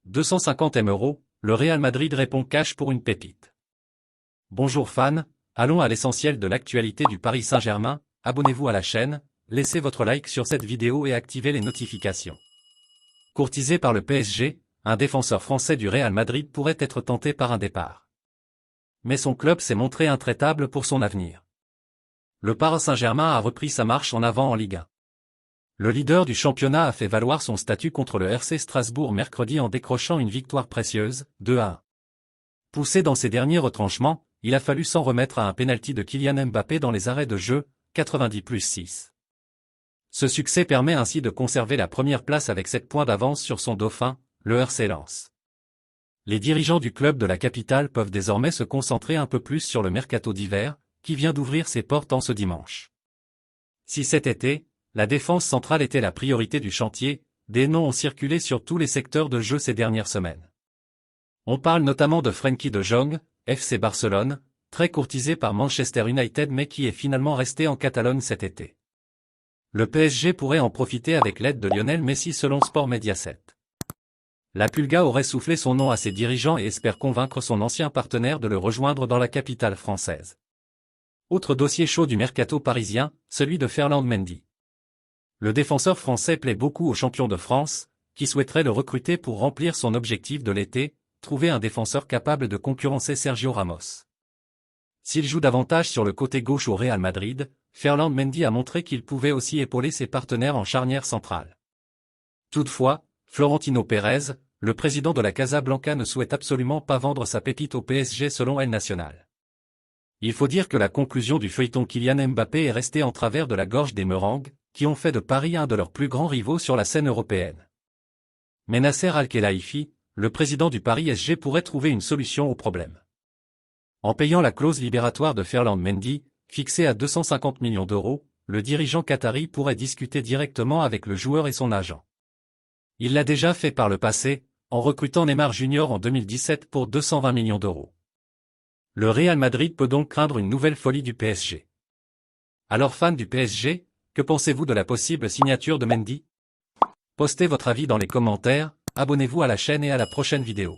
250 M €, le Real Madrid répond cash pour une pépite. Bonjour fans, allons à l'essentiel de l'actualité du Paris Saint-Germain, abonnez-vous à la chaîne, laissez votre like sur cette vidéo et activez les notifications. Courtisé par le PSG, un défenseur français du Real Madrid pourrait être tenté par un départ. Mais son club s'est montré intraitable pour son avenir. Le Paris Saint-Germain a repris sa marche en avant en Ligue 1. Le leader du championnat a fait valoir son statut contre le RC Strasbourg mercredi en décrochant une victoire précieuse, 2-1. Poussé dans ses derniers retranchements, il a fallu s'en remettre à un pénalty de Kylian Mbappé dans les arrêts de jeu, 90+6. Ce succès permet ainsi de conserver la première place avec 7 points d'avance sur son dauphin, le RC Lens. Les dirigeants du club de la capitale peuvent désormais se concentrer un peu plus sur le mercato d'hiver, qui vient d'ouvrir ses portes en ce dimanche. Si cet été, la défense centrale était la priorité du chantier, des noms ont circulé sur tous les secteurs de jeu ces dernières semaines. On parle notamment de Frenkie de Jong, FC Barcelone, très courtisé par Manchester United mais qui est finalement resté en Catalogne cet été. Le PSG pourrait en profiter avec l'aide de Lionel Messi selon Sport Mediaset. La Pulga aurait soufflé son nom à ses dirigeants et espère convaincre son ancien partenaire de le rejoindre dans la capitale française. Autre dossier chaud du mercato parisien, celui de Ferland Mendy. Le défenseur français plaît beaucoup aux champions de France, qui souhaiteraient le recruter pour remplir son objectif de l'été, trouver un défenseur capable de concurrencer Sergio Ramos. S'il joue davantage sur le côté gauche au Real Madrid, Ferland Mendy a montré qu'il pouvait aussi épauler ses partenaires en charnière centrale. Toutefois, Florentino Pérez, le président de la Casablanca ne souhaite absolument pas vendre sa pépite au PSG selon El Nacional. Il faut dire que la conclusion du feuilleton Kylian Mbappé est restée en travers de la gorge des Meringues, qui ont fait de Paris un de leurs plus grands rivaux sur la scène européenne. Mais Nasser Al-Khelaifi, le président du Paris SG pourrait trouver une solution au problème. En payant la clause libératoire de Ferland Mendy, fixée à 250 millions €, le dirigeant qatari pourrait discuter directement avec le joueur et son agent. Il l'a déjà fait par le passé, en recrutant Neymar Jr. en 2017 pour 220 millions €. Le Real Madrid peut donc craindre une nouvelle folie du PSG. Alors fans du PSG, que pensez-vous de la possible signature de Mendy? Postez votre avis dans les commentaires, abonnez-vous à la chaîne et à la prochaine vidéo.